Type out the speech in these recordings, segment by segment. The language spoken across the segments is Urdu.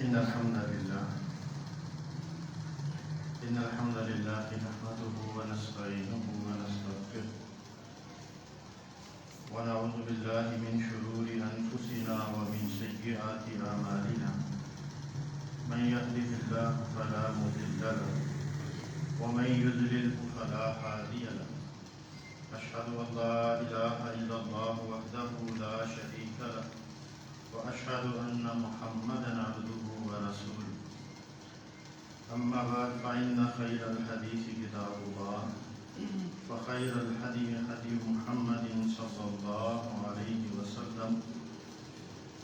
إن الحمد لله نحمده ونستعينه ونستغفره ونعوذ بالله من شرور أنفسنا ومن سيئات أعمالنا من يهده الله فلا مضل له ومن يضلل فلا هادي له أشهد أن لا إله إلا الله وحده لا شريك له وأشهد أن محمدا عبده ورسوله أما بعد فإن خير الحديث كتاب الله وخير الهدي هدي محمد صلى الله عليه وسلم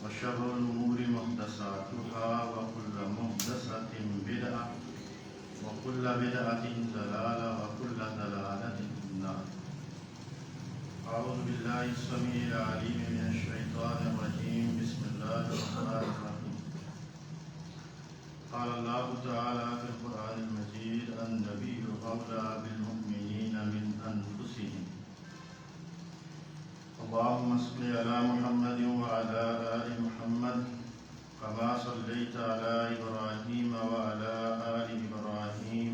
وشر الأمور محدثاتها وكل محدثة بدعة وكل بدعة ضلالة وكل ضلالة في النار. أعوذ بالله السميع العليم من الشيطان الرجيم. بسم الله الرحمن الرحيم. قال الله تعالى في القرآن المجيد: النبي أولى بالمؤمنين من أنفسهم. اللهم صل على محمد وعلى آل محمد كما صليت على إبراهيم وعلى آل إبراهيم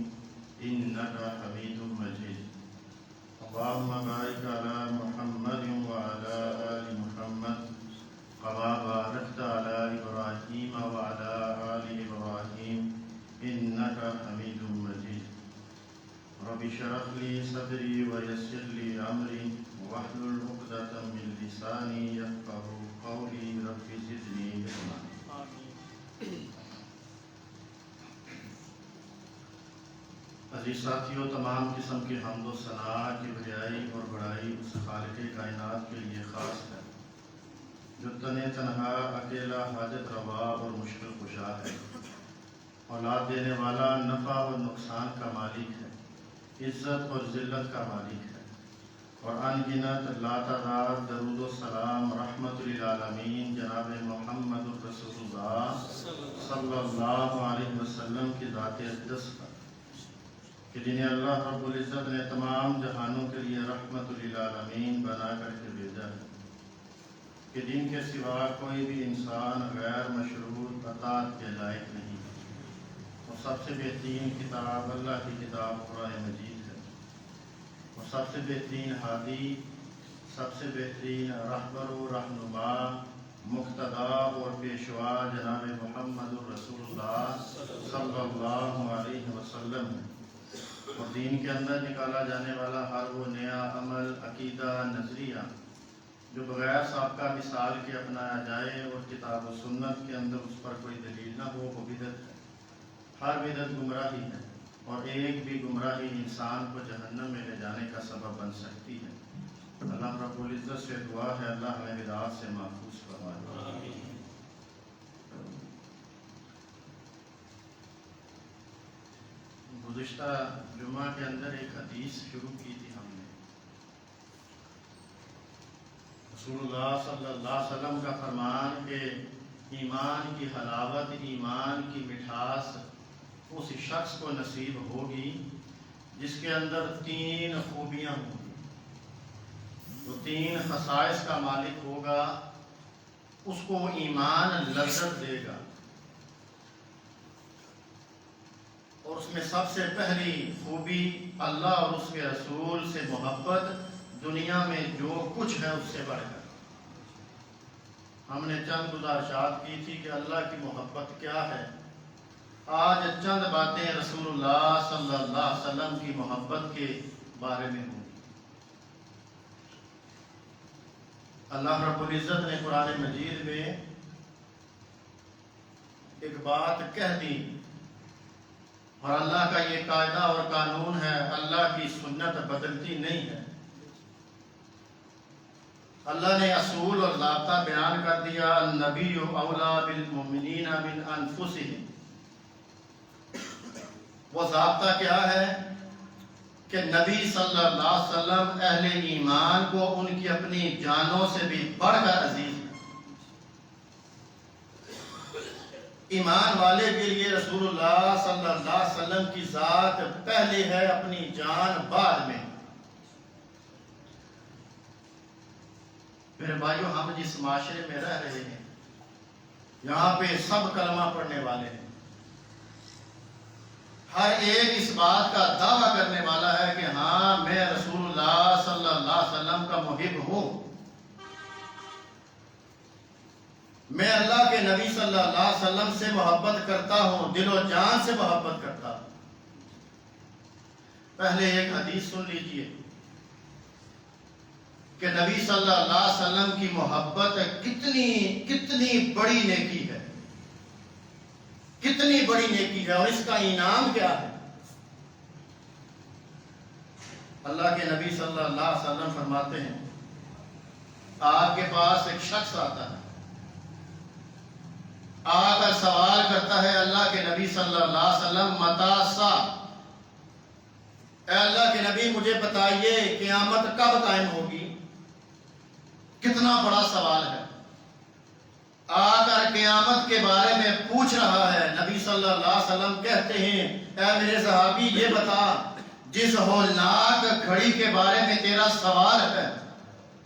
إنك حميد مجيد. اللهم بارك على محمد وعلى آل محمد كما باركت على إبراهيم وعلى آل إبراهيم إنك حميد مجيد. رب اشرح لي صدري ويسر لي أمري واحلل عقدة من لساني يفقهوا قولي. رب زدني علما. عزیز ساتھیو، تمام قسم کے حمد و ثناء کی بڑائی اور بڑائی اس خالق کائنات کے لیے خاص ہے جو تنہا تنہا اکیلا حاجت روا اور مشکل کشا ہے، اولاد دینے والا، نفع اور نقصان کا مالک ہے، عزت اور ذلت کا مالک ہے، اور ان گنت لاتعداد درود و سلام رحمت للعالمین جناب محمد رسول اللہ صلی اللہ علیہ وسلم کی ذات اقدس پر، کہ جنہیں اللہ رب العزت نے تمام جہانوں کے لیے رحمت للعالمین بنا کر کے بھیجا ہے، کہ جن کے سوا کوئی بھی انسان غیر مشروط اطاعت کے لائق نہیں ہے۔ اور سب سے بہترین کتاب اللہ کی کتاب قرآن مجید ہے، اور سب سے بہترین ہادی، سب سے بہترین رہبر و رہنما، مقتدا اور پیشوا جناب محمد الرسول اللہ صلی اللہ علیہ وسلم ہے۔ اور دین کے اندر نکالا جانے والا ہر وہ نیا عمل، عقیدہ، نظریہ جو بغیر سابقہ مثال کے اپنایا جائے اور کتاب و سنت کے اندر اس پر کوئی دلیل نہ ہو، وہ بدعت ہے۔ ہر بدعت گمراہی ہے، اور ایک بھی گمراہی انسان کو جہنم میں لے جانے کا سبب بن سکتی ہے۔ اللہ رب العزت سے دعا ہے اللہ ہمیں بدعات سے محفوظ فرمائے۔ گزشتہ جمعہ کے اندر ایک حدیث شروع کی تھی ہم نے۔ رسول اللہ صلی اللہ علیہ وسلم کا فرمان کہ ایمان کی حلاوت، ایمان کی مٹھاس اس شخص کو نصیب ہوگی جس کے اندر 3 خوبیاں ہوں گی، وہ 3 خصائص کا مالک ہوگا، اس کو ایمان لذت دے گا۔ اور اس میں سب سے پہلی خوبی اللہ اور اس کے رسول سے محبت، دنیا میں جو کچھ ہے اس سے بڑھ کر۔ ہم نے چند گزارشات کی تھی کہ اللہ کی محبت کیا ہے۔ آج چند باتیں رسول اللہ صلی اللہ علیہ وسلم کی محبت کے بارے میں ہوں۔ اللہ رب العزت نے قرآن مجید میں ایک بات کہہ دی، اور اللہ کا یہ قاعدہ اور قانون ہے، اللہ کی سنت بدلتی نہیں ہے۔ اللہ نے اصول اور ضابطہ بیان کر دیا، النبی اولا بالمؤمنین من انفسہم۔ وہ ضابطہ کیا ہے کہ نبی صلی اللہ علیہ وسلم اہل ایمان کو ان کی اپنی جانوں سے بھی بڑھ کر عزیز ہے۔ ایمان والے کے لیے رسول اللہ صلی اللہ علیہ وسلم کی ذات پہلے ہے، اپنی جان بعد میں۔ میرے بھائیو، ہم جس معاشرے میں رہ رہے ہیں یہاں پہ سب کلمہ پڑھنے والے ہیں، ہر ایک اس بات کا دعویٰ کرنے والا ہے کہ ہاں میں رسول اللہ صلی اللہ علیہ وسلم کا محب ہوں، میں اللہ کے نبی صلی اللہ علیہ وسلم سے محبت کرتا ہوں، دل و جان سے محبت کرتا ہوں۔ پہلے ایک حدیث سن لیجئے کہ نبی صلی اللہ علیہ وسلم کی محبت کتنی بڑی نیکی ہے، کتنی بڑی نیکی ہے، اور اس کا انعام کیا ہے۔ اللہ کے نبی صلی اللہ علیہ وسلم فرماتے ہیں، آپ کے پاس ایک شخص آتا ہے، آ کر سوال کرتا ہے اللہ کے نبی صلی اللہ علیہ وسلم متی الساعہ، اے اللہ کے نبی مجھے بتائیے قیامت کب قائم ہوگی۔ کتنا بڑا سوال ہے، آ کر قیامت کے بارے میں پوچھ رہا ہے۔ نبی صلی اللہ علیہ وسلم کہتے ہیں، اے میرے صحابی یہ بتا، جس ہولناک گھڑی کے بارے میں تیرا سوال ہے،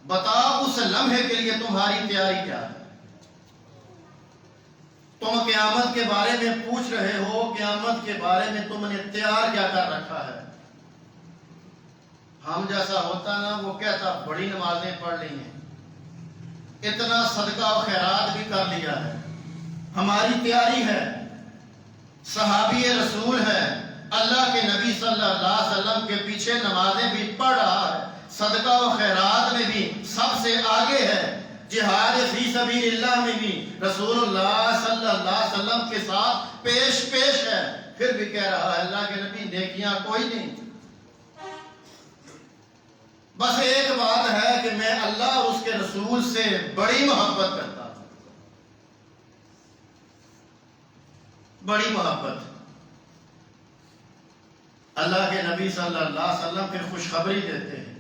بتا اس لمحے کے لیے تمہاری تیاری کیا ہے۔ تم قیامت کے بارے میں پوچھ رہے ہو، قیامت کے بارے میں تم نے تیار کیا کر رکھا ہے۔ ہم جیسا ہوتا نا وہ کہتا بڑی نمازیں پڑھ لی ہیں، اتنا صدقہ و خیرات بھی کر لیا ہے، ہماری تیاری ہے، صحابی رسول ہے، اللہ کے نبی صلی اللہ علیہ وسلم کے پیچھے نمازیں بھی پڑھ رہا ہے، صدقہ و خیرات میں بھی سب سے آگے ہے، جہاد فی سبیل اللہ میں بھی رسول اللہ صلی اللہ علیہ وسلم کے ساتھ پیش ہے، پھر بھی کہہ رہا ہے اللہ کے نبی نیکیاں کوئی نہیں، بس ایک بات ہے کہ میں اللہ اور اس کے رسول سے بڑی محبت کرتا ہوں، بڑی محبت۔ اللہ کے نبی صلی اللہ علیہ وسلم پھر خوشخبری دیتے ہیں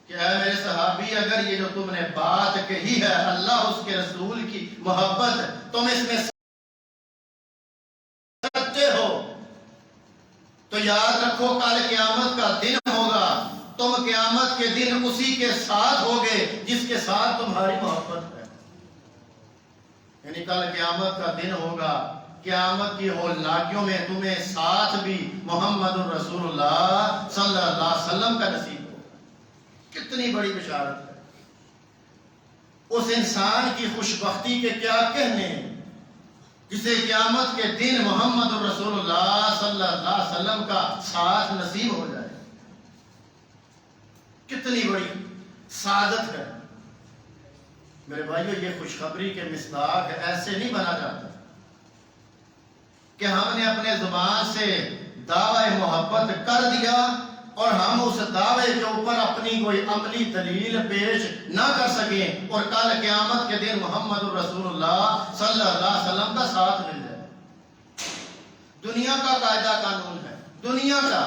کہ اے میرے صحابی، اگر یہ جو تم نے بات کہی ہے اللہ اس کے رسول کی محبت، تم اس میں سچے ہو تو یاد رکھو کل قیامت کا دن ہوگا، تم قیامت کے دن اسی کے ساتھ ہوگے جس کے ساتھ تمہاری محبت ہے۔ یعنی کل قیامت کا دن ہوگا، قیامت کی ہولناکیوں میں تمہیں ساتھ بھی محمد الرسول اللہ صلی اللہ علیہ وسلم کا نصیب ہوگا۔ کتنی بڑی بشارت ہے، اس انسان کی خوش بختی کے کیا کہنے ہیں جسے قیامت کے دن محمد الرسول اللہ صلی اللہ علیہ وسلم کا ساتھ نصیب ہو جائے۔ کتنی بڑی سعادت ہے میرے بھائیو۔ یہ خوشخبری کے مصداق ایسے نہیں بنا جاتا کہ ہم نے اپنے زبان سے دعوی محبت کر دیا اور ہم اس دعوے کے اوپر اپنی کوئی عملی دلیل پیش نہ کر سکیں اور کل قیامت کے دن محمد الرسول اللہ صلی اللہ علیہ وسلم کا ساتھ مل جائے۔ دنیا کا قاعدہ قانون ہے، دنیا کا،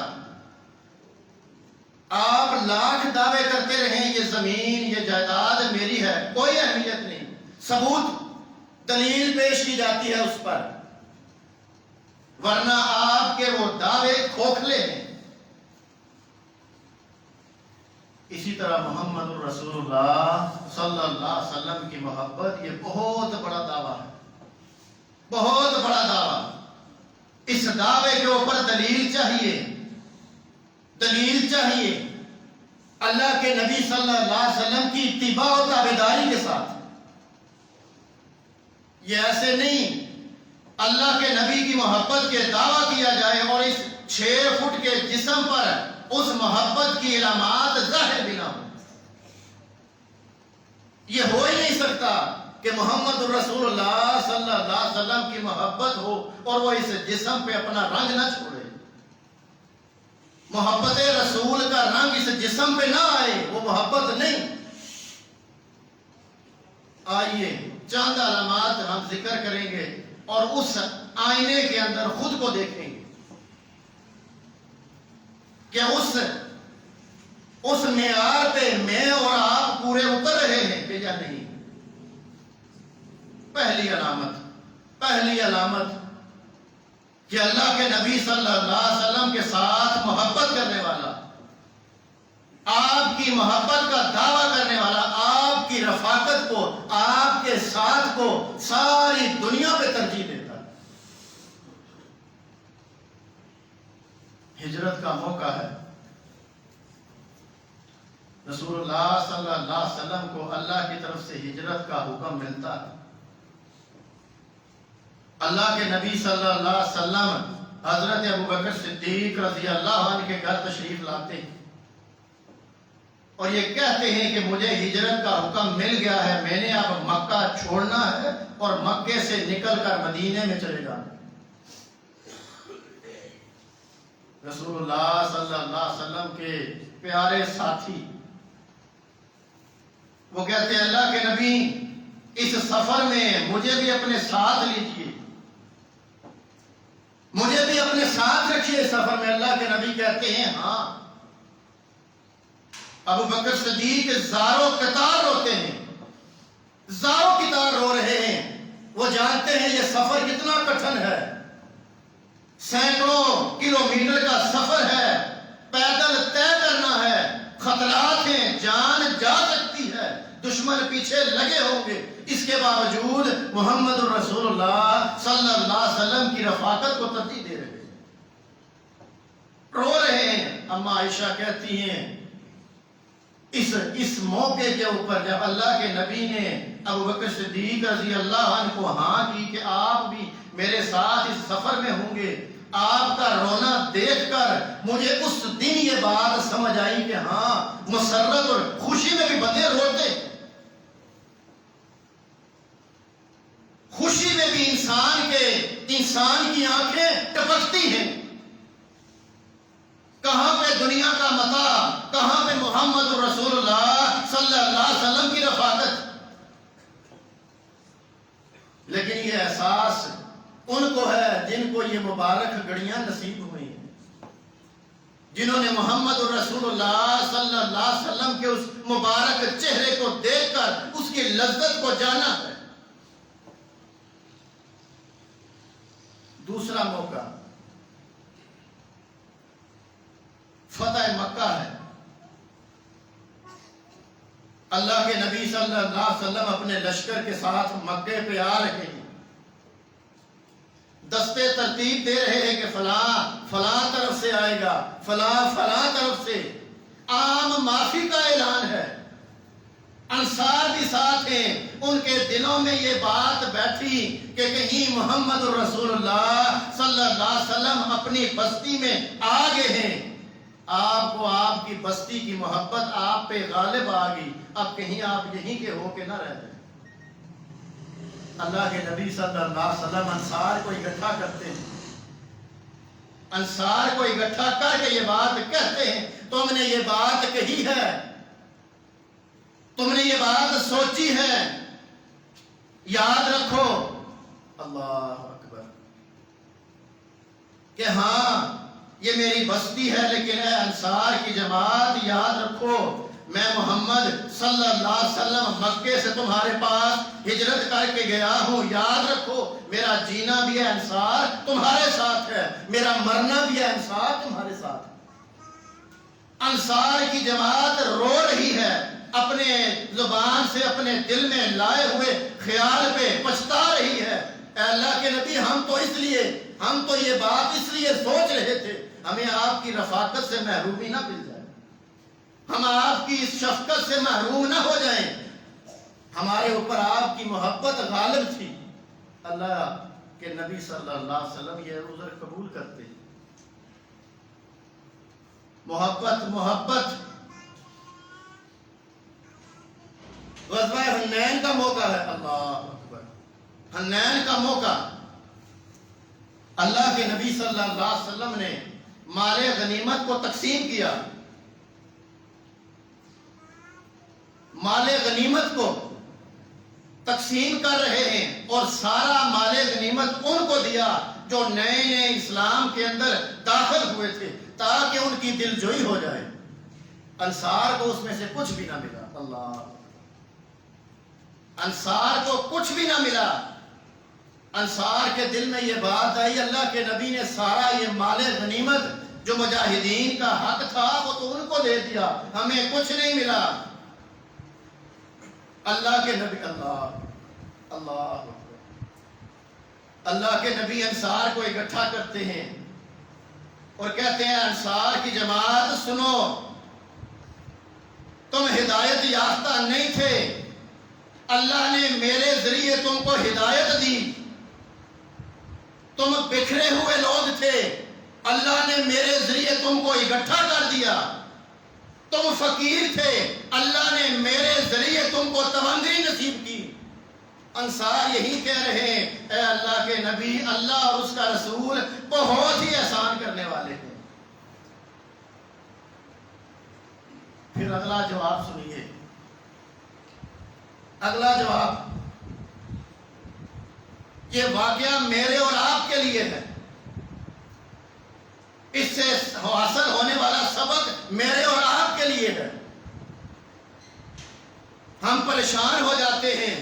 آپ لاکھ دعوے کرتے رہیں یہ زمین یہ جائیداد میری ہے، کوئی اہمیت نہیں، ثبوت دلیل پیش کی جاتی ہے اس پر، ورنہ آپ کے وہ دعوے کھوکھلے ہیں۔ اسی طرح محمد الرسول اللہ صلی اللہ علیہ وسلم کی محبت، یہ بہت بڑا دعویٰ ہے، بہت بڑا دعویٰ۔ اس دعوے کے اوپر دلیل چاہیے، دلیل چاہیے اللہ کے نبی صلی اللہ علیہ وسلم کی اتباع و تابعداری کے ساتھ۔ یہ ایسے نہیں اللہ کے نبی کی محبت کے دعویٰ کیا جائے اور اس 6 فٹ کے جسم پر اس محبت کی علامات ظاہر بھی نہ ہو۔ یہ ہو ہی نہیں سکتا کہ محمد الرسول اللہ صلی اللہ علیہ وسلم کی محبت ہو اور وہ اس جسم پہ اپنا رنگ نہ چھوڑے، محبت رسول کا رنگ اس جسم پہ نہ آئے، وہ محبت نہیں۔ آئیے چند علامات ہم ذکر کریں گے اور اس آئینے کے اندر خود کو دیکھیں گے کہ اس معیار پہ میں اور آپ پورے اتر رہے ہیں کہ یا نہیں۔ پہلی علامت کہ اللہ کے نبی صلی اللہ علیہ وسلم کے ساتھ محبت کرنے والا، آپ کی محبت کا دعویٰ کرنے والا، آپ کی رفاقت کو، آپ کے ساتھ کو ساری دنیا پہ ترجیح دیتا ہے۔ ہجرت کا موقع ہے، رسول اللہ صلی اللہ علیہ وسلم کو اللہ کی طرف سے ہجرت کا حکم ملتا ہے۔ اللہ کے نبی صلی اللہ علیہ وسلم حضرت ابوبکر صدیق رضی اللہ عنہ کے گھر تشریف لاتے ہیں اور یہ کہتے ہیں کہ مجھے ہجرت کا حکم مل گیا ہے، میں نے اب مکہ چھوڑنا ہے اور مکے سے نکل کر مدینے میں چلے جانا۔ رسول اللہ صلی اللہ علیہ وسلم کے پیارے ساتھی وہ کہتے ہیں اللہ کے نبی اس سفر میں مجھے بھی اپنے ساتھ لیجیے، مجھے بھی اپنے ساتھ رکھیے سفر میں۔ اللہ کے نبی کہتے ہیں ہاں۔ ابو بکر صدیق زاروں قطار روتے ہیں، زاروں قطار رو رہے ہیں، وہ جانتے ہیں یہ سفر کتنا کٹھن ہے، سینکڑوں کلومیٹر کا سفر ہے، پیدل طے کرنا ہے، خطرات ہیں، جان جا سکتی ہے، دشمن پیچھے لگے ہوں گے، اس کے باوجود محمد الرسول اللہ صلی اللہ علیہ وسلم کی رفاقت کو ترجیح دے رہے ہیں، رو رہے ہیں۔ اما عائشہ کہتی ہیں اس موقع کے اوپر جب اللہ کے نبی نے ابو بکر صدیق رضی اللہ عنہ کو ہاں کی کہ آپ بھی میرے ساتھ اس سفر میں ہوں گے، آپ کا رونا دیکھ کر مجھے اس دن یہ بات سمجھ آئی کہ ہاں مسرت اور خوشی میں بھی بندے روتے، خوشی میں بھی انسان کی آنکھیں ٹپکتی ہیں۔ کہاں پہ دنیا کا متاع، کہاں پہ محمد رسول اللہ صلی اللہ علیہ وسلم کی رفاقت، لیکن یہ احساس ان کو ہے جن کو یہ مبارک گھڑیاں نصیب ہوئی ہیں، جنہوں نے محمد رسول اللہ صلی اللہ علیہ وسلم کے اس مبارک چہرے کو دیکھ کر اس کی لذت کو جانا ہے۔ دوسرا موقع فتح مکہ ہے۔ اللہ کے نبی صلی اللہ علیہ وسلم اپنے لشکر کے ساتھ مکے پہ آ رہے ہیں، دستے ترتیب دے رہے ہیں کہ فلاں فلاں طرف سے آئے گا، فلاں فلاں طرف سے، عام معافی کا اعلان ہے۔ انصار بھی ساتھ ہیں، ان کے دلوں میں یہ بات بیٹھی کہ کہیں محمد رسول اللہ صلی اللہ علیہ وسلم اپنی بستی میں آگے ہیں، آپ کو آپ کی بستی کی محبت آپ پہ غالب آ گئی، اب کہیں آپ یہیں کے ہو کے نہ رہ جائیں۔ اللہ کے نبی صلی اللہ علیہ وسلم انصار کو اکٹھا کرتے ہیں، انصار کو اکٹھا کر کے یہ بات کہتے ہیں تم نے یہ بات کہی ہے، تم نے یہ بات سوچی ہے، یاد رکھو اللہ اکبر کہ ہاں یہ میری بستی ہے، لیکن اے انصار کی جماعت یاد رکھو میں محمد صلی اللہ علیہ وسلم مکے سے تمہارے پاس ہجرت کر کے گیا ہوں، یاد رکھو میرا جینا بھی ہے انصار تمہارے ساتھ ہے، میرا مرنا بھی ہے انصار تمہارے ساتھ ہے۔ انصار کی جماعت رو رہی ہے، اپنے زبان سے اپنے دل میں لائے ہوئے خیال پہ پچھتا رہی ہے، اے اللہ کے نبی ہم تو یہ بات اس لیے سوچ رہے تھے ہمیں آپ کی رفاقت سے محرومی نہ مل جائے، ہم آپ کی اس شفقت سے محروم نہ ہو جائیں، ہمارے اوپر آپ کی محبت غالب تھی۔ اللہ کے نبی صلی اللہ علیہ وسلم یہ عذر قبول کرتے، محبت غزوہ حنین کا موقع ہے، اللہ اکبر، حنین کا موقع، اللہ کے نبی صلی اللہ علیہ وسلم نے مال غنیمت کو تقسیم کیا، مال غنیمت کو تقسیم کر رہے ہیں اور سارا مال غنیمت ان کو دیا جو نئے اسلام کے اندر داخل ہوئے تھے تاکہ ان کی دل جوئی ہو جائے۔ انصار کو اس میں سے کچھ بھی نہ ملا، اللہ، انصار کو کچھ بھی نہ ملا۔ انصار کے دل میں یہ بات آئی اللہ کے نبی نے سارا یہ مال غنیمت جو مجاہدین کا حق تھا وہ تو ان کو دے دیا، ہمیں کچھ نہیں ملا۔ اللہ کے نبی اللہ کے نبی انصار کو اکٹھا کرتے ہیں اور کہتے ہیں انصار کی جماعت سنو، تم ہدایت یافتہ نہیں تھے، اللہ نے میرے ذریعے تم کو ہدایت دی، تم بکھرے ہوئے لوگ تھے، اللہ نے میرے ذریعے تم کو اکٹھا کر دیا، تم فقیر تھے، اللہ نے میرے ذریعے تم کو تمندری نصیب کی۔ انصار یہی کہہ رہے ہیں اے اللہ کے نبی، اللہ اور اس کا رسول بہت ہی احسان کرنے والے ہیں۔ پھر اگلا جواب سنیے، اگلا جواب، یہ واقعہ میرے اور آپ کے لیے ہے، اس سے حاصل ہونے والا سبق میرے اور آپ کے لیے ہے۔ ہم پریشان ہو جاتے ہیں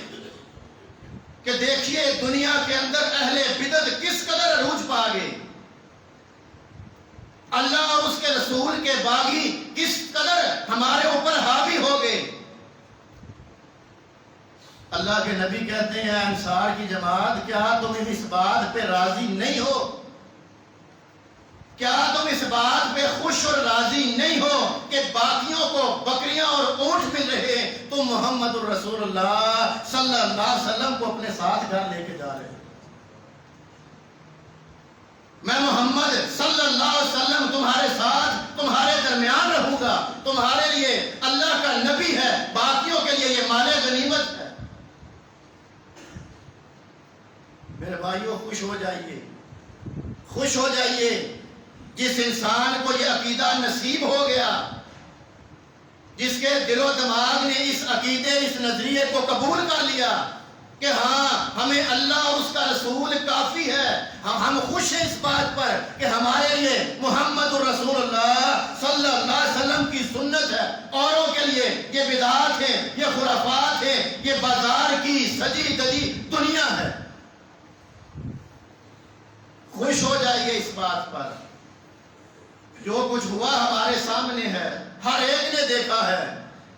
کہ دیکھیے دنیا کے اندر اہل بدعت کس قدر عروج پا گئے، اللہ اور اس کے رسول کے باغی کس قدر ہمارے اوپر حاوی ہو گئے۔ اللہ کے نبی کہتے ہیں انصار کی جماعت، کیا تم اس بات پہ راضی نہیں ہو؟ کیا تم اس بات پہ خوش اور راضی نہیں ہو کہ باقیوں کو بکریاں اور اونٹ مل رہے ہیں، تم محمد الرسول اللہ صلی اللہ علیہ وسلم کو اپنے ساتھ گھر لے کے جا رہے ہیں؟ میں محمد صلی اللہ علیہ وسلم تمہارے ساتھ تمہارے درمیان رہوں گا، تمہارے لیے اللہ کا نبی ہے، باقیوں کے لیے یہ مال غنیمت ہے۔ میرے بھائیوں خوش ہو جائیے، خوش ہو جائیے جس انسان کو یہ عقیدہ نصیب ہو گیا، جس کے دل و دماغ نے اس عقیدے اس نظریے کو قبول کر لیا کہ ہاں ہمیں اللہ اور اس کا رسول کافی ہے، ہم خوش ہیں اس بات پر کہ ہمارے لیے محمد الرسول اللہ صلی اللہ علیہ وسلم کی سنت ہے، اوروں کے لیے یہ بدعات ہیں، یہ خرافات ہیں، یہ بازار کی سجی دجی دنیا ہے۔ خوش ہو جائیے اس بات پر، جو کچھ ہوا ہمارے سامنے ہے، ہر ایک نے دیکھا ہے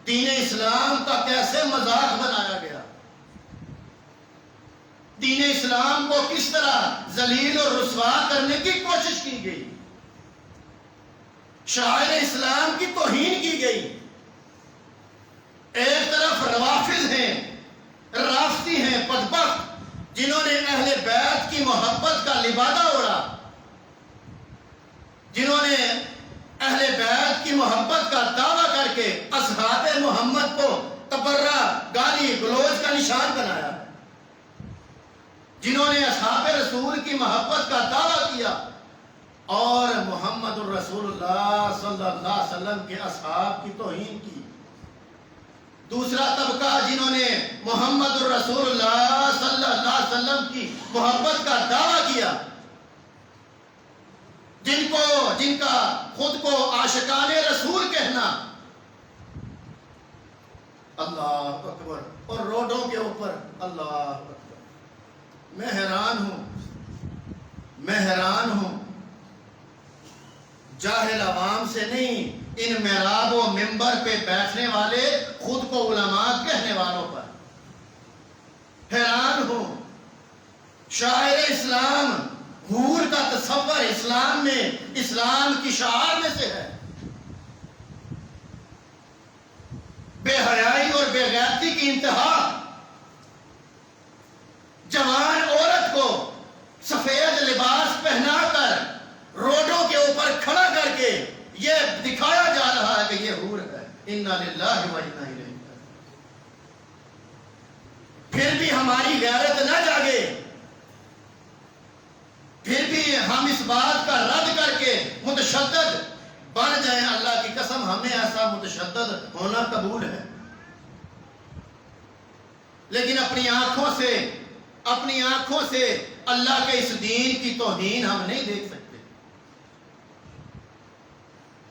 دین اسلام کا کیسے مذاق بنایا گیا، دین اسلام کو کس طرح ذلیل اور رسوا کرنے کی کوشش کی گئی، شاعر اسلام کی توہین کی گئی۔ ایک طرف روافض ہیں، رافضی ہیں بدبخت، جنہوں نے اہل بیت کی محبت کا لبادہ اوڑا، جنہوں نے اہل بیت کی محبت کا دعویٰ کر کے اصحاب محمد کو تبرہ، گالی گلوچ کا نشان بنایا، جنہوں نے اصحاب رسول کی محبت کا دعویٰ کیا اور محمد الرسول اللہ صلی اللہ علیہ وسلم کے اصحاب کی توہین کی۔ دوسرا طبقہ جنہوں نے محمد الرسول اللہ صلی اللہ علیہ وسلم کی محبت کا دعویٰ کیا، جن کا خود کو عاشقان رسول کہنا، اللہ اکبر، اور روڈوں کے اوپر اللہ اکبر۔ میں حیران ہوں جاہل عوام سے نہیں، ان محراب و منبر پہ بیٹھنے والے خود کو علماء کہنے والوں پر حیران ہوں۔ شاعر اسلام، حور کا تصور اسلام میں، اسلام کی شعار میں سے ہے، بے حیائی اور بے غیرتی کی انتہا۔ جوان عورت کو سفید لباس پہنا کر روڈوں کے اوپر کھڑا کر کے یہ دکھایا جا رہا ہے کہ یہ حور ہے۔ انا للہ و انا الیہ راجعون۔ پھر بھی ہماری غیرت نہ جاگے، پھر بھی ہم اس بات کا رد کر کے متشدد بن جائیں۔ اللہ کی قسم ہمیں ایسا متشدد ہونا قبول ہے، لیکن اپنی آنکھوں سے اللہ کے اس دین کی توہین ہم نہیں دیکھ سکتے۔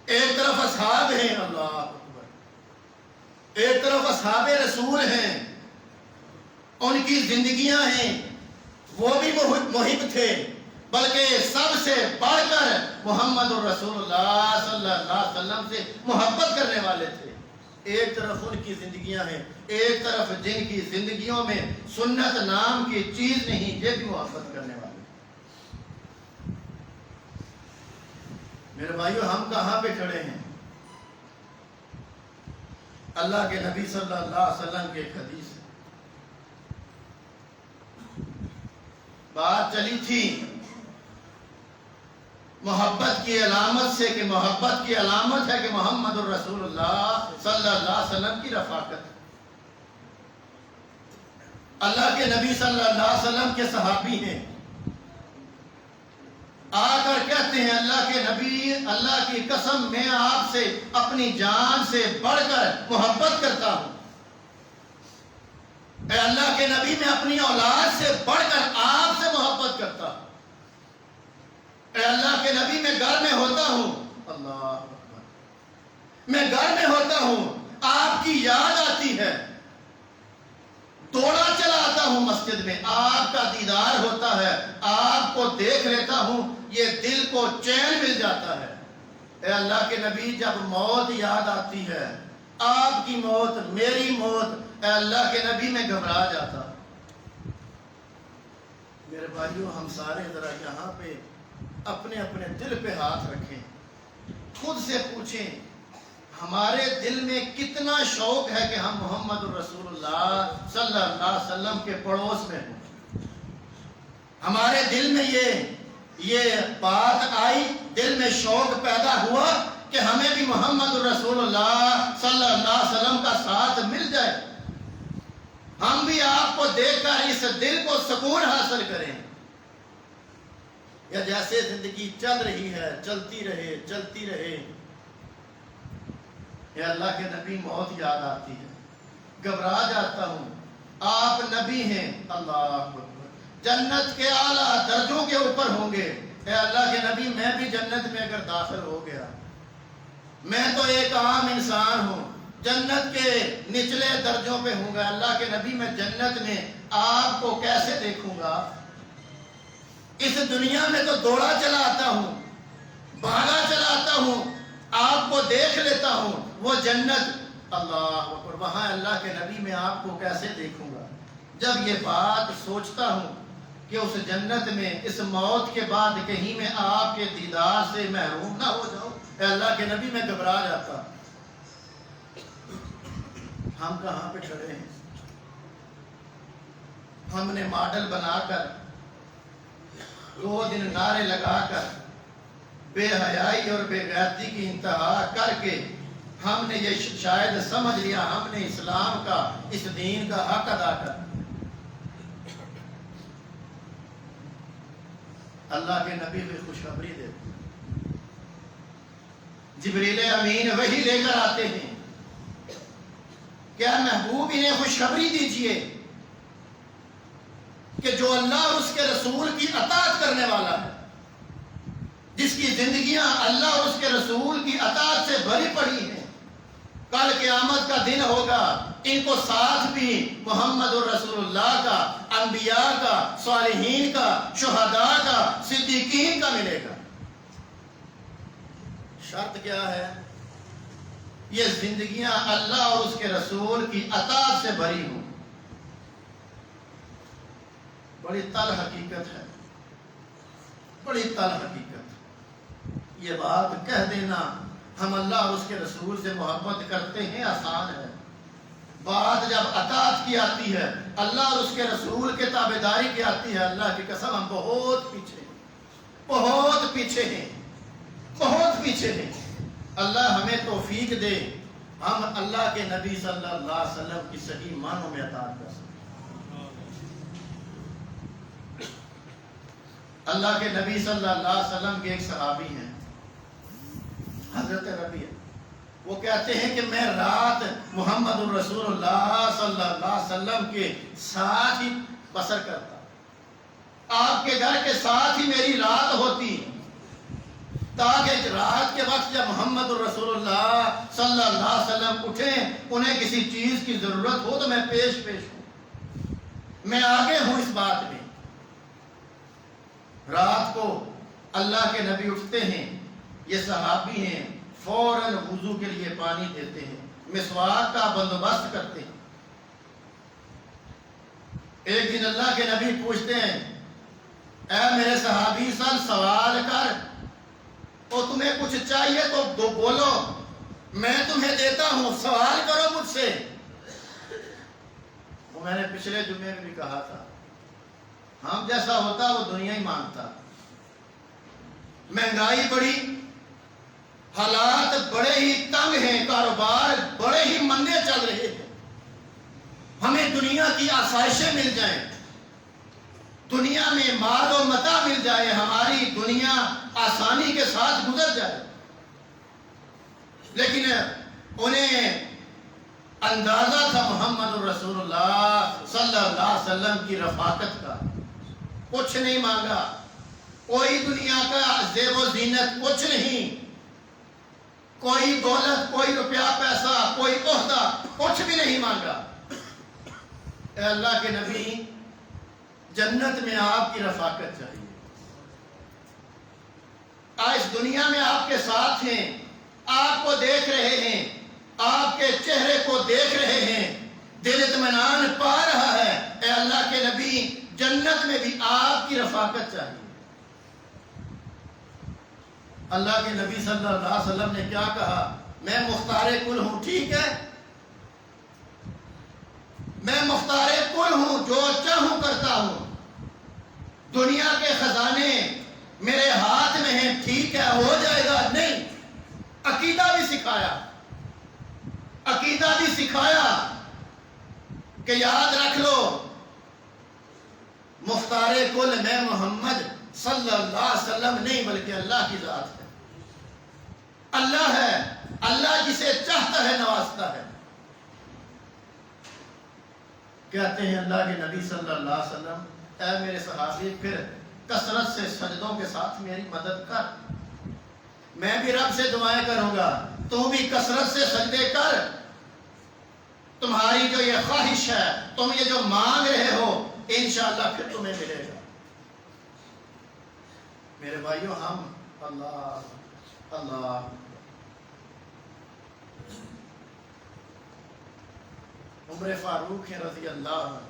ایک طرف اصحاب ہیں، اللہ اکبر، ایک طرف اصحاب رسول ہیں، ان کی زندگیاں ہیں، وہ بھی محب تھے، بلکہ سب سے بڑھ کر محمد الرسول اللہ صلی اللہ علیہ وسلم سے محبت کرنے والے تھے۔ ایک طرف ان کی زندگیاں ہیں، ایک طرف جن کی زندگیوں میں سنت نام کی چیز نہیں، یہ بھی محبت کرنے والے۔ میرے بھائیو، ہم کہاں پہ کھڑے ہیں؟ اللہ کے نبی صلی اللہ علیہ وسلم کے ایک حدیث ہے، بات چلی تھی محبت کی علامت سے کہ محبت کی علامت ہے کہ محمد الرسول اللہ صلی اللہ علیہ وسلم کی رفاقت۔ اللہ کے نبی صلی اللہ علیہ وسلم کے صحابی ہیں، آ کر کہتے ہیں اللہ کے نبی، اللہ کی قسم میں آپ سے اپنی جان سے بڑھ کر محبت کرتا ہوں۔ اے اللہ کے نبی، میں اپنی اولاد سے بڑھ کر آپ سے محبت کرتا ہوں۔ اے اللہ کے نبی، میں گھر میں ہوتا ہوں، اللہ اکبر، میں گھر میں ہوتا ہوں، آپ کی یاد آتی ہے، دوڑا چلا آتا ہوں مسجد میں، آپ کا دیدار ہوتا ہے، آپ کو دیکھ لیتا ہوں، یہ دل کو چین مل جاتا ہے۔ اے اللہ کے نبی، جب موت یاد آتی ہے، آپ کی موت، میری موت، اے اللہ کے نبی، میں گھبرا جاتا۔ میرے بھائیو، ہم سارے ذرا یہاں پہ اپنے اپنے دل پہ ہاتھ رکھیں، خود سے پوچھیں ہمارے دل میں کتنا شوق ہے کہ ہم محمد الرسول اللہ صلی اللہ علیہ وسلم کے پڑوس میں ہوں۔ ہمارے دل میں یہ بات آئی، دل میں شوق پیدا ہوا کہ ہمیں بھی محمد الرسول اللہ صلی اللہ علیہ وسلم کا ساتھ مل جائے، ہم بھی آپ کو دیکھ کر اس دل کو سکون حاصل کریں۔ یا جیسے زندگی چل رہی ہے، چلتی رہے چلتی رہے، اے اللہ کے نبی، موت یاد آتی ہے، گھبرا جاتا ہوں، آپ نبی ہیں، اللہ اکبر، جنت کے اعلیٰ درجوں کے اوپر ہوں گے، اے اللہ کے نبی، میں بھی جنت میں اگر داخل ہو گیا، میں تو ایک عام انسان ہوں، جنت کے نچلے درجوں پہ ہوں گا، اللہ کے نبی، میں جنت میں آپ کو کیسے دیکھوں گا؟ اس دنیا میں تو دوڑا چلا آتا ہوں، بھاگا چلا آتا ہوں، آپ کو دیکھ لیتا ہوں، وہ جنت، اللہ اکبر، وہاں اللہ کے نبی، میں آپ کو کیسے دیکھوں گا؟ جب یہ بات سوچتا ہوں کہ اس جنت میں اس موت کے بعد کہیں میں آپ کے دیدار سے محروم نہ ہو جاؤں، اے اللہ کے نبی، میں گھبرا جاتا۔ ہم کہاں پہ کھڑے ہیں؟ ہم نے ماڈل بنا کر، 2 دن نعرے لگا کر، بے حیائی اور بے غیرتی کی انتہا کر کے ہم نے یہ شاید سمجھ لیا ہم نے اسلام کا، اس دین کا حق ادا کر۔ اللہ کے نبی بھی خوشخبری دیتے، جبریل امین وہی لے کر آتے ہیں، کیا محبوب انہیں خوشخبری دیجئے کہ جو اللہ اور اس کے رسول کی اطاعت کرنے والا ہے، جس کی زندگیاں اللہ اور اس کے رسول کی اطاعت سے بھری پڑی ہیں، کل قیامت کا دن ہوگا، ان کو ساتھ بھی محمد الرسول اللہ کا، انبیاء کا، صالحین کا، شہداء کا، صدیقین کا ملے گا۔ شرط کیا ہے؟ یہ زندگیاں اللہ اور اس کے رسول کی اطاعت سے بھری ہوں۔ بڑی تل حقیقت ہے، بڑی تل حقیقت۔ یہ بات کہہ دینا ہم اللہ اور اس کے رسول سے محبت کرتے ہیں آسان ہے، بات جب اطاعت کی آتی ہے، اللہ اور اس کے رسول کے تابعداری کی آتی ہے، اللہ کی قسم ہم بہت پیچھے ہیں، بہت پیچھے ہیں، بہت پیچھے ہیں۔ اللہ ہمیں توفیق دے ہم اللہ کے نبی صلی اللہ علیہ وسلم کی صحیح معنوں میں اطاعت کر سکیں۔ اللہ کے نبی صلی اللہ علیہ وسلم کے ایک صحابی ہیں، حضرت ربیع، وہ کہتے ہیں کہ میں رات محمد الرسول اللہ صلی اللہ علیہ وسلم کے ساتھ ہی بسر کرتا، آپ کے گھر کے ساتھ ہی میری رات ہوتی، تاکہ رات کے وقت جب محمد الرسول اللہ صلی اللہ علیہ وسلم اٹھیں، انہیں کسی چیز کی ضرورت ہو تو میں پیش ہوں، میں آگے ہوں اس بات میں۔ رات کو اللہ کے نبی اٹھتے ہیں، یہ صحابی ہیں، فوراً وضو کے لیے پانی دیتے ہیں، مسواک کا بندوبست کرتے ہیں۔ ایک دن اللہ کے نبی پوچھتے ہیں اے میرے صحابی سوال کر، اور تمہیں کچھ چاہیے تو بولو، میں تمہیں دیتا ہوں، سوال کرو مجھ سے۔ وہ میں نے پچھلے جمعے میں بھی کہا تھا، ہم جیسا ہوتا وہ دنیا ہی مانگتا۔ مہنگائی بڑی، حالات بڑے ہی تنگ ہیں، کاروبار بڑے ہی مندے چل رہے ہیں، ہمیں دنیا کی آسائشیں مل جائیں، دنیا میں مال و متاع مل جائے، ہماری دنیا آسانی کے ساتھ گزر جائے، لیکن انہیں اندازہ تھا محمد الرسول اللہ صلی اللہ علیہ وسلم کی رفاقت کا۔ کچھ نہیں مانگا، کوئی دنیا کا زیب و زینت کچھ نہیں، کوئی دولت، کوئی روپیہ پیسہ، کوئی عہدہ، کچھ بھی نہیں مانگا۔ اے اللہ کے نبی، جنت میں آپ کی رفاقت چاہیے، آج دنیا میں آپ کے ساتھ ہیں، آپ کو دیکھ رہے ہیں، آپ کے چہرے کو دیکھ رہے ہیں، دل اطمینان پا رہا ہے۔ اے اللہ کے نبی، جنت میں بھی آپ کی رفاقت چاہیے۔ اللہ کے نبی صلی اللہ علیہ وسلم نے کیا کہا؟ میں مختار کل ہوں، ٹھیک ہے، میں مختار کل ہوں، جو چاہوں کرتا ہوں، دنیا کے خزانے میرے ہاتھ میں ہیں، ٹھیک ہے، ہو جائے گا۔ نہیں، عقیدہ بھی سکھایا، عقیدہ بھی سکھایا کہ یاد رکھ لو، مختار کل میں محمد صلی اللہ علیہ وسلم نہیں، بلکہ اللہ کی ذات ہے، اللہ ہے، اللہ جسے چاہتا ہے نوازتا ہے۔ کہتے ہیں اللہ کے نبی صلی اللہ علیہ وسلم، اے میرے صحابی، پھر کثرت سے سجدوں کے ساتھ میری مدد کر، میں بھی رب سے دعائیں کروں گا، تو بھی کثرت سے سجدے کر، تمہاری جو یہ خواہش ہے، تم یہ جو مانگ رہے ہو، انشاءاللہ پھر تمہیں ملے گا۔ میرے بھائیوں، ہم اللہ اللہ عمر فاروق رضی اللہ عنہ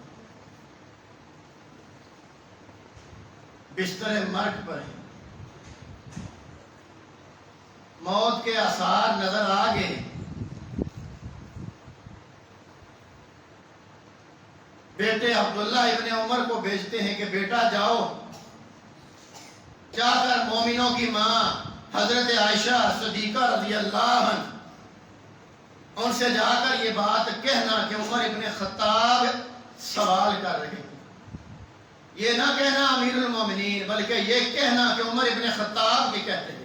بستر مرگ پر ہیں، موت کے آثار نظر آ گئے، بیٹے عبداللہ ابن عمر کو بھیجتے ہیں کہ بیٹا جاؤ، جا کر مومنوں کی ماں حضرت عائشہ صدیقہ رضی اللہ عنہ، ان سے جا کر یہ بات کہنا کہ عمر ابن خطاب سوال کر رہے ہیں، یہ نہ کہنا امیر المومنین، بلکہ یہ کہنا کہ عمر ابن خطاب بھی کہتے ہیں،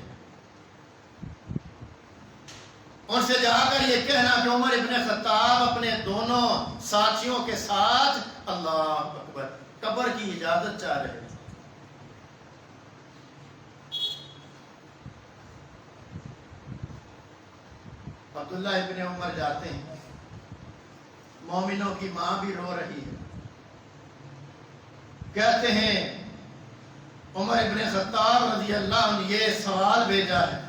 ان سے جا کر یہ کہنا کہ عمر ابن خطاب اپنے دونوں ساتھیوں کے ساتھ اللہ اکبر قبر کی اجازت چاہ رہے ہیں۔ عبداللہ ابن عمر جاتے ہیں، مومنوں کی ماں بھی رو رہی ہے، کہتے ہیں عمر ابن خطاب رضی اللہ عنہ یہ سوال بھیجا ہے،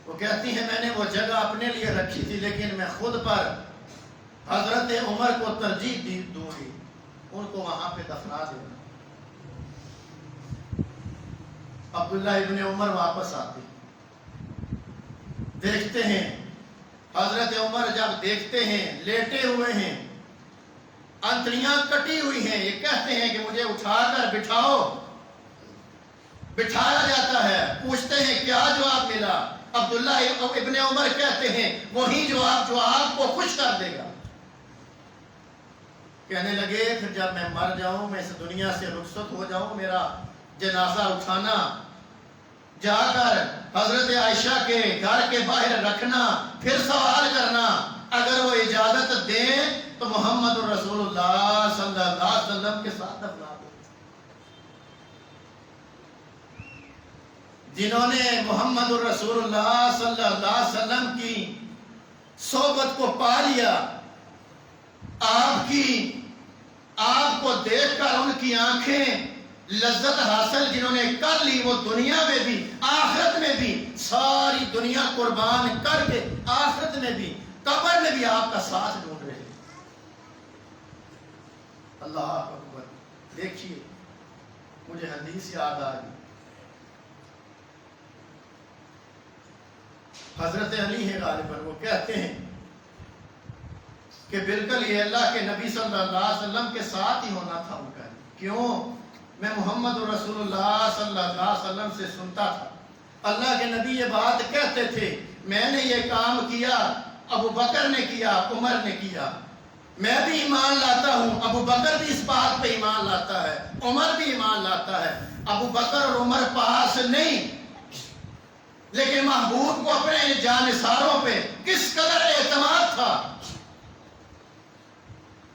وہ کہتی ہیں میں نے وہ جگہ اپنے لیے رکھی تھی، لیکن میں خود پر حضرت عمر کو ترجیح دوں گی، ان کو وہاں پہ دفنا دینا۔ عبداللہ ابن عمر واپس آتے دیکھتے ہیں، حضرت عمر جب دیکھتے ہیں لیٹے ہوئے ہیں، انتڑیاں کٹی ہوئی ہیں، یہ کہتے ہیں کہ مجھے اٹھا کر بٹھاؤ، بٹھایا جاتا ہے، پوچھتے ہیں کیا جواب ملا؟ عبداللہ ابن عمر کہتے ہیں وہی جواب جو آپ کو خوش کر دے گا۔ کہنے لگے پھر جب میں مر جاؤں، میں اس دنیا سے رخصت ہو جاؤں، میرا جنازہ اٹھانا، جا کر حضرت عائشہ کے گھر کے باہر رکھنا، پھر سوال کرنا، اگر وہ اجازت دیں تو محمد الرسول اللہ صلی اللہ علیہ وسلم کے ساتھ دفنا دو۔ جنہوں نے محمد الرسول اللہ صلی اللہ علیہ وسلم کی صحبت کو پا لیا، آپ کو دیکھ کر ان کی آنکھیں لذت حاصل جنہوں نے کر لی وہ دنیا میں بھی آخرت میں بھی ساری دنیا قربان کر کے آخرت میں بھی قبر میں بھی آپ کا ساتھ ڈھونڈ رہے ہیں۔ اللہ اکبر۔ دیکھیے مجھے حدیث یاد آ گئی، حضرت علی ہے غالباً، وہ کہتے ہیں کہ بالکل یہ اللہ کے نبی صلی اللہ علیہ وسلم کے ساتھ ہی ہونا تھا ان کا۔ کیوں؟ میں محمد رسول اللہ صلی اللہ علیہ وسلم سے سنتا تھا اللہ کے نبی یہ بات کہتے تھے، میں نے یہ کام کیا، ابو بکر نے کیا، عمر نے کیا، میں بھی ایمان لاتا ہوں، ابو بکر بھی اس بات پہ ایمان لاتا ہے، عمر بھی ایمان لاتا ہے۔ ابو بکر اور عمر پاس نہیں، لیکن محبوب کو اپنے جانثاروں پہ کس قدر اعتماد تھا،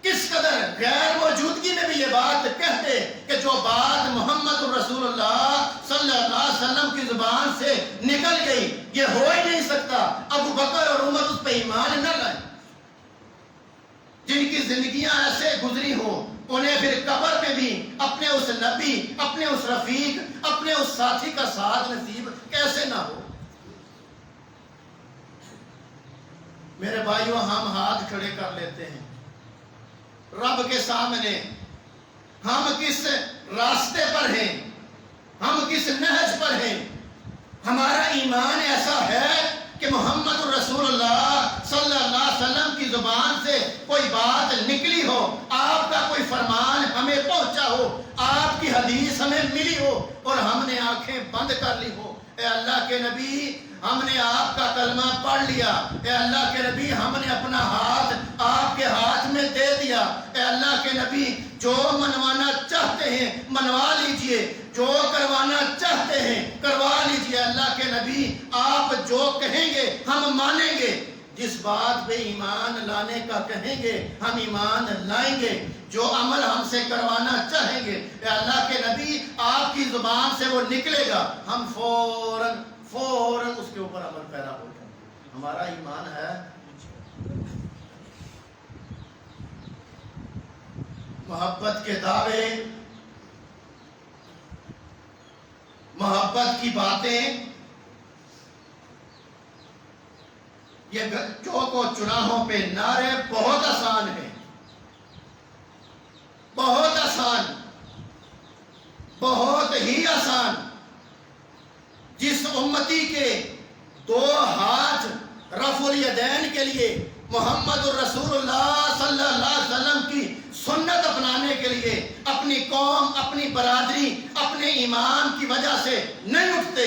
کس قدر غیر موجودگی میں بھی یہ بات کہتے کہ جو بات محمد رسول اللہ صلی اللہ علیہ وسلم کی زبان سے نکل گئی یہ ہو ہی نہیں سکتا۔ ابو بکر اور عمر اس پہ ایمان نہ لائیں، جن کی زندگیاں ایسے گزری ہوں انہیں پھر قبر میں بھی اپنے اس نبی، اپنے اس رفیق، اپنے اس ساتھی کا ساتھ نصیب کیسے نہ ہو۔ میرے بھائیوں، ہم ہاتھ کھڑے کر لیتے ہیں رب کے سامنے، ہم کس راستے پر ہیں، ہم کس نہج پر ہیں۔ ہمارا ایمان ایسا ہے کہ محمد رسول اللہ صلی اللہ علیہ وسلم کی زبان سے کوئی بات نکلی ہو، آپ کا کوئی فرمان ہمیں پہنچا ہو، آپ کی حدیث ہمیں ملی ہو اور ہم نے آنکھیں بند کر لی ہو، اے اللہ کے نبی ہم نے آپ کا کلمہ پڑھ لیا، اے اللہ کے نبی ہم نے اپنا ہاتھ آپ کے ہاتھ میں دے دیا، اے اللہ کے نبی جو منوانا چاہتے ہیں منوا لیجئے، جو کروانا چاہتے ہیں کروا لیجئے۔ اللہ کے نبی آپ جو کہیں گے ہم مانیں گے، جس بات پہ ایمان لانے کا کہیں گے ہم ایمان لائیں گے، جو عمل ہم سے کروانا چاہیں گے اے اللہ کے نبی آپ کی زبان سے وہ نکلے گا، ہم فوراً اس کے اوپر عمل پیرا ہو جائیں گے۔ ہمارا ایمان ہے۔ محبت کے دعوے، محبت کی باتیں، یہ چوک و چناہوں پہ نعرے بہت آسان ہیں، بہت آسان، بہت ہی آسان۔ جس امتی کے دو ہاتھ رفع الیدین کے لیے محمد الرسول اللہ صلی اللہ علیہ وسلم کی سنت اپنانے کے لیے اپنی قوم، اپنی برادری، اپنے ایمان کی وجہ سے نہیں اٹھتے،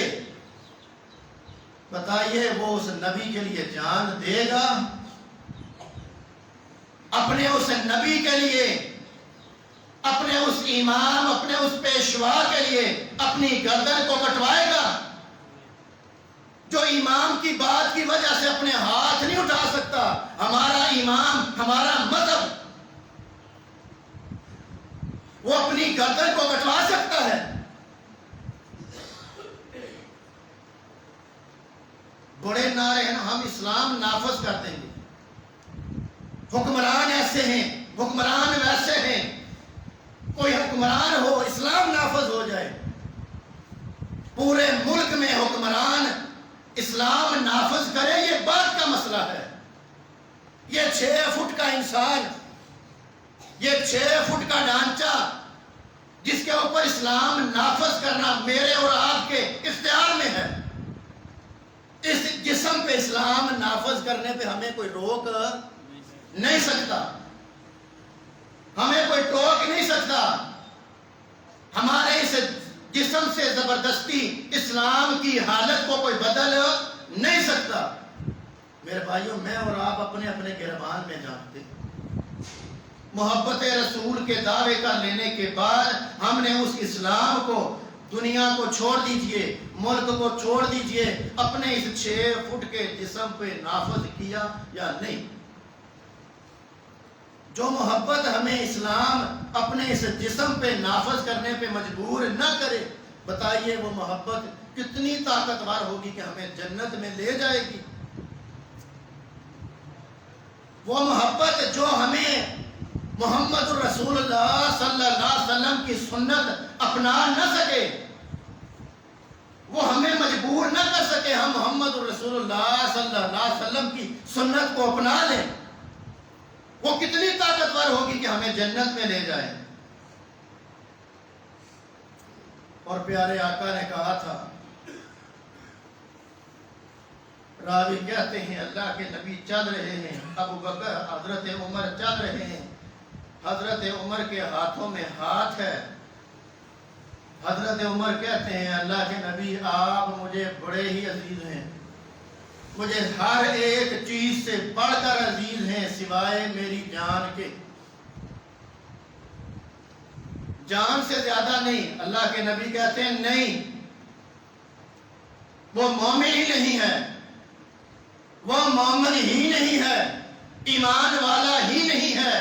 بتائیے وہ اس نبی کے لیے جان دے گا؟ اپنے اس نبی کے لیے، اپنے اس امام، اپنے اس پیشوا کے لیے اپنی گردن کو کٹوائے گا؟ جو امام کی بات کی وجہ سے اپنے ہاتھ نہیں اٹھا سکتا، ہمارا امام، ہمارا مذہب، وہ اپنی گردن کو کٹوا سکتا ہے؟ بڑے نعرے ہیں، ہم اسلام نافذ کر دیں گے، حکمران ایسے ہیں، حکمران ویسے ہیں، کوئی حکمران ہو اسلام نافذ ہو جائے، پورے ملک میں حکمران اسلام نافذ کرے، یہ بات کا مسئلہ ہے۔ یہ 6 فٹ کا انسان، یہ 6 فٹ کا ڈھانچہ جس کے اوپر اسلام نافذ کرنا میرے اور آپ کے اختیار میں ہے، اس جسم پہ اسلام نافذ کرنے پہ ہمیں کوئی روک نہیں سکتا، ہمیں کوئی ٹوک نہیں سکتا، ہمارے اس جسم سے زبردستی اسلام کی حالت کو کوئی بدل نہیں سکتا۔ میرے بھائیوں، میں اور آپ اپنے اپنے گربان میں جانتے ہیں، محبت رسول کے دعوے کا لینے کے بعد ہم نے اس اسلام کو، دنیا کو چھوڑ دیجئے، ملک کو چھوڑ دیجئے، اپنے اس 6 فٹ کے جسم پہ نافذ کیا یا نہیں؟ جو محبت ہمیں اسلام اپنے اس جسم پہ نافذ کرنے پہ مجبور نہ کرے، بتائیے وہ محبت کتنی طاقتور ہوگی کہ ہمیں جنت میں لے جائے گی۔ وہ محبت جو ہمیں محمد الرسول اللہ صلی اللہ علیہ وسلم کی سنت اپنا نہ سکے، وہ ہمیں مجبور نہ کر سکے ہم محمد الرسول اللہ صلی اللہ علیہ وسلم کی سنت کو اپنا لیں، وہ کتنی طاقتور ہوگی کہ ہمیں جنت میں لے جائے۔ اور پیارے آقا نے کہا تھا، راوی کہتے ہیں اللہ کے نبی چل رہے ہیں، ابو بکر حضرت عمر چل رہے ہیں، حضرت عمر کے ہاتھوں میں ہاتھ ہے، حضرت عمر کہتے ہیں اللہ کے نبی آپ مجھے بڑے ہی عزیز ہیں، مجھے ہر ایک چیز سے بڑھ کر عزیز ہیں سوائے میری جان کے، جان سے زیادہ نہیں۔ اللہ کے نبی کہتے ہیں نہیں، وہ مومن ہی نہیں ہے، وہ مومن ہی نہیں ہے، ایمان والا ہی نہیں ہے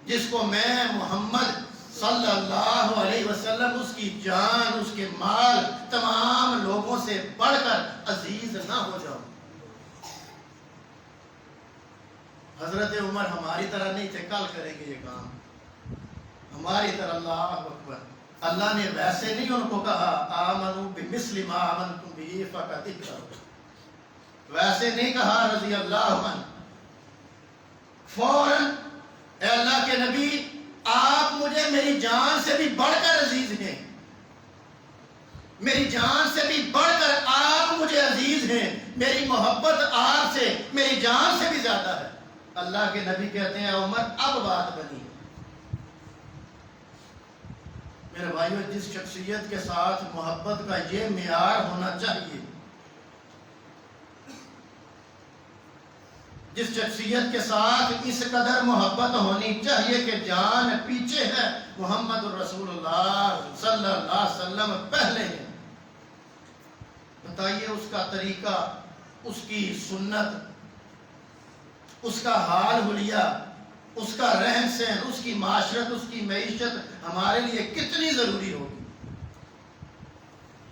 جس کو میں محمد صلی اللہ علیہ وسلم اس کی جان، اس کے مال، تمام لوگوں سے بڑھ کر عزیز نہ ہو جاؤں۔ حضرت عمر ہماری طرح نہیں تھے کل کریں گے یہ کام، ہماری طرح اللہ اکبر، اللہ نے ویسے نہیں ان کو کہا آمنوا بمثل ما آمنتم به فقط اقرأوا، ویسے نہیں کہا رضی اللہ عنہ، فوراً اے اللہ کے نبی آپ مجھے میری جان سے بھی بڑھ کر عزیز ہیں، میری جان سے بھی بڑھ کر آپ مجھے عزیز ہیں، میری محبت آپ سے، میری جان سے بھی زیادہ ہے۔ اللہ کے نبی کہتے ہیں عمر اب بات بنی۔ میرے بھائیو، جس شخصیت کے ساتھ محبت کا یہ معیار ہونا چاہیے، جس شخصیت کے ساتھ اس قدر محبت ہونی چاہیے کہ جان پیچھے ہے، محمد الرسول اللہ صلی اللہ علیہ وسلم پہلے ہیں۔ بتائیے اس کا طریقہ، اس کی سنت، اس کا حال حلیہ، اس کا رہن سہن، اس کی معاشرت، اس کی معیشت ہمارے لیے کتنی ضروری ہوگی،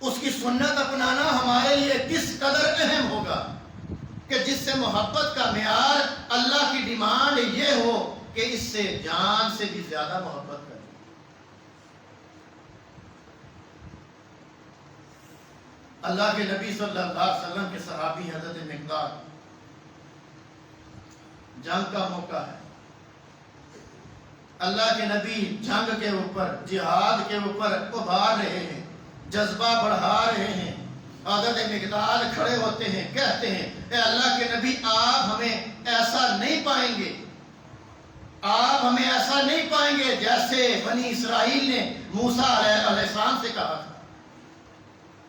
اس کی سنت اپنانا ہمارے لیے کس قدر اہم ہوگا کہ جس سے محبت کا معیار، اللہ کی ڈیمانڈ یہ ہو کہ اس سے جان سے بھی زیادہ محبت کریں۔ اللہ کے نبی صلی اللہ علیہ وسلم کے صحابی حضرت مقداد، جنگ کا موقع ہے، اللہ کے نبی جنگ کے اوپر، جہاد کے اوپر ابھار رہے ہیں، جذبہ بڑھا رہے ہیں۔ حضرت مقداد کھڑے ہوتے ہیں، کہتے ہیں اے اللہ کے نبی آپ ہمیں ایسا نہیں پائیں گے، آپ ہمیں ایسا نہیں پائیں گے جیسے بنی اسرائیل نے موسیٰ علیہ السلام سے کہا تھا،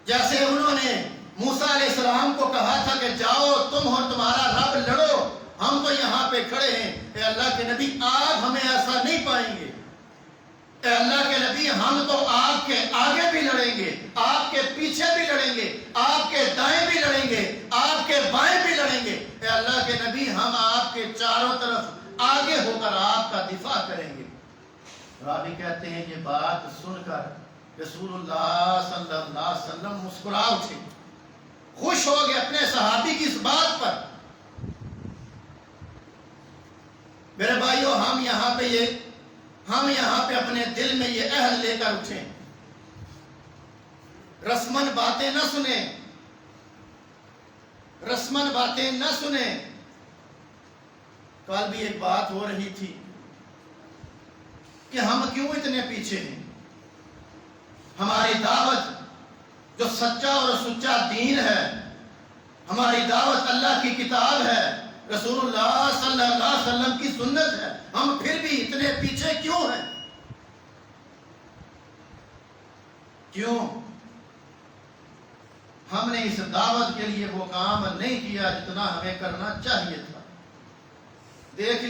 جیسے انہوں نے موسیٰ علیہ السلام کو کہا تھا کہ جاؤ تم اور تمہارا رب لڑو، ہم تو یہاں پہ کھڑے ہیں۔ اے اللہ کے نبی آپ ہمیں ایسا نہیں پائیں گے، اے اللہ کے نبی ہم تو آپ کے آگے بھی لڑیں گے، آپ کے پیچھے بھی لڑیں گے، آپ کے دائیں بھی لڑیں گے، آپ کے بائیں بھی لڑیں گے، اے اللہ کے نبی ہم آپ کے چاروں طرف آگے ہو کر آپ کا دفاع کریں گے۔ راوی کہتے ہیں یہ بات سن کر رسول اللہ صلی اللہ علیہ وسلم مسکرا اٹھے، خوش ہو گئے اپنے صحابی کی اس بات پر۔ میرے بھائیو، ہم یہاں پہ اپنے دل میں یہ عہد لے کر اٹھیں، رسمن باتیں نہ سنیں، رسمن باتیں نہ سنیں۔ کل بھی ایک بات ہو رہی تھی کہ ہم کیوں اتنے پیچھے ہیں، ہماری دعوت جو سچا اور سچا دین ہے، ہماری دعوت اللہ کی کتاب ہے، رسول اللہ صلی اللہ علیہ وسلم کی سنت ہے، ہم پھر بھی اتنے پیچھے کیوں ہیں؟ کیوں؟ ہم نے اس دعوت کے لیے وہ کام نہیں کیا جتنا ہمیں کرنا چاہیے تھا۔ دیکھ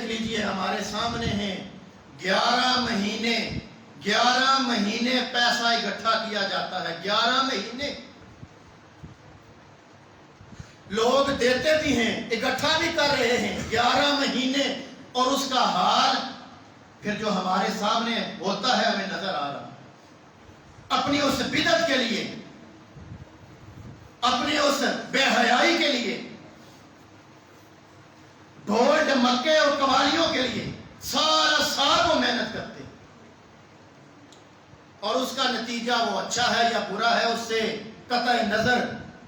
لیجئے ہمارے سامنے ہیں 11 مہینے پیسہ اکٹھا کیا جاتا ہے، 11 مہینے لوگ دیتے بھی ہیں، اکٹھا بھی کر رہے ہیں، 11 مہینے، اور اس کا حال پھر جو ہمارے سامنے ہوتا ہے ہمیں نظر آ رہا۔ اپنی اس بدعت کے لیے، اپنی اس بے حیائی کے لیے ڈھول مکے اور قوالیوں کے لیے سارا سال وہ محنت کرتے ہیں، اور اس کا نتیجہ وہ اچھا ہے یا برا ہے اس سے قطع نظر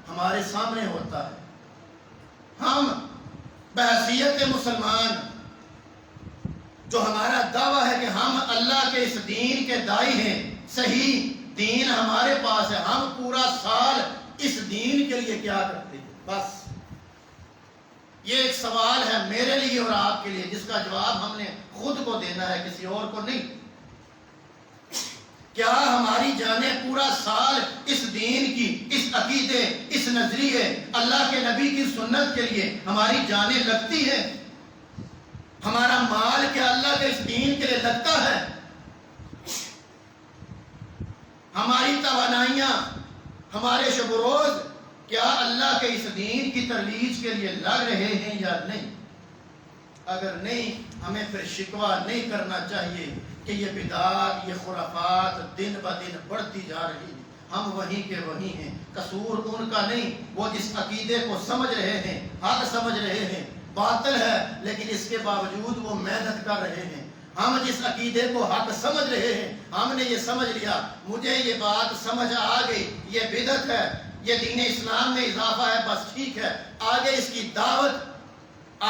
ہمارے سامنے ہوتا ہے۔ ہم بحیثیت مسلمان جو ہمارا دعویٰ ہے کہ ہم اللہ کے اس دین کے داعی ہیں، صحیح دین ہمارے پاس ہے، ہم پورا سال اس دین کے لیے کیا کرتے ہیں؟ بس یہ ایک سوال ہے میرے لیے اور آپ کے لیے، جس کا جواب ہم نے خود کو دینا ہے، کسی اور کو نہیں۔ کیا ہماری جانیں پورا سال اس دین کی، اس عقیدے، اس نظریے، اللہ کے نبی کی سنت کے لیے ہماری جانیں لگتی ہیں؟ ہمارا مال کیا اللہ کے اس دین کے لیے لگتا ہے؟ ہماری توانائیاں، ہمارے شب و روز کیا اللہ کے اس دین کی ترویج کے لیے لگ رہے ہیں یا نہیں؟ اگر نہیں، ہمیں پھر شکوہ نہیں کرنا چاہیے کہ یہ بدعات، یہ خرافات دن بہ دن بڑھتی جا رہی ہیں، ہم وہیں کے وہیں ہیں۔ قصور ان کا نہیں، وہ جس عقیدے کو سمجھ رہے ہیں، حق سمجھ رہے ہیں، باطل ہے لیکن اس کے باوجود وہ محنت کر رہے ہیں۔ ہم جس عقیدے کو حق سمجھ رہے ہیں، ہم نے یہ سمجھ لیا، مجھے یہ بات سمجھ آ گئی، یہ بدعت ہے، یہ دین اسلام میں اضافہ ہے، بس ٹھیک ہے، آگے اس کی دعوت،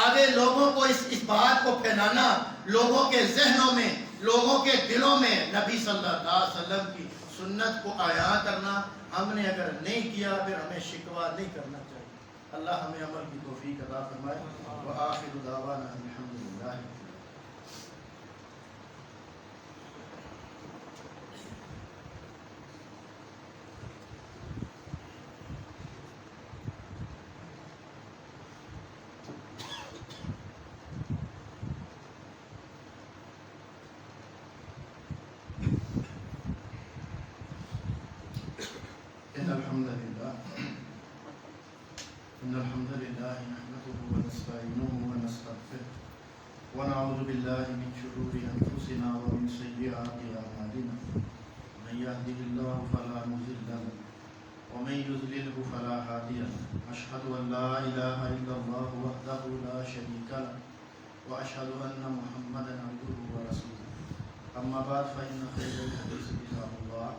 آگے لوگوں کو اس بات کو پھیلانا، لوگوں کے ذہنوں میں، لوگوں کے دلوں میں نبی صلی اللہ علیہ وسلم کی سنت کو عیاں کرنا، ہم نے اگر نہیں کیا پھر ہمیں شکوہ نہیں کرنا چاہیے۔ اللہ ہمیں عمل کی توفیق عطا فرمائے۔ وآخر دعوانا الحمدللہ۔ إن الحمد لله نحمده ونستعينه ونستغفره ونعوذ بالله من شرور أنفسنا ومن سيئات أعمالنا، من يهده الله فلا مضل له ومن يضلله فلا هادي له، أشهد أن لا إله إلا الله وحده لا شريك له وأشهد أن محمدا عبده ورسوله، أما بعد فإن خير الحديث كتاب الله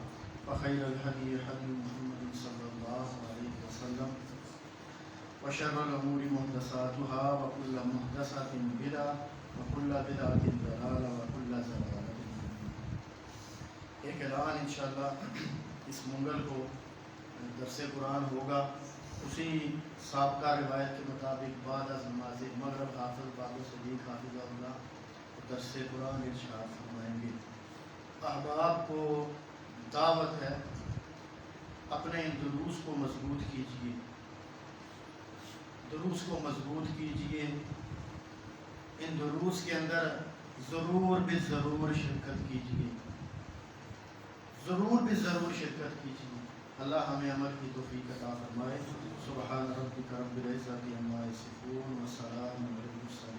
وخير الهدي هدي محمد صلى الله عليه وسلم وشر الأمور محدثاتها وكل محدثة بدعة وكل بدعة ضلالة وكل ضلالة في النار۔ ایک اعلان انشاءاللہ اس منگل کو درس قرآن ہوگا، اسی سابقہ روایت کے مطابق بعد از نماز مغرب حافظ بابو صدیق حافظہ اللہ درس قرآن ارشاد فرمائیں گے۔ احباب کو دعوت ہے، اپنے ان دروس کو مضبوط کیجیے، دروس کو مضبوط کیجیے، ان دروس کے اندر ضرور بالضرور شرکت کیجیے، ضرور بالضرور شرکت کیجیے۔ اللہ ہمیں عمل کی توفیق عطا فرمائے۔ سبحان ربک رب العزت عما یصفون وسلام علی المرسلین۔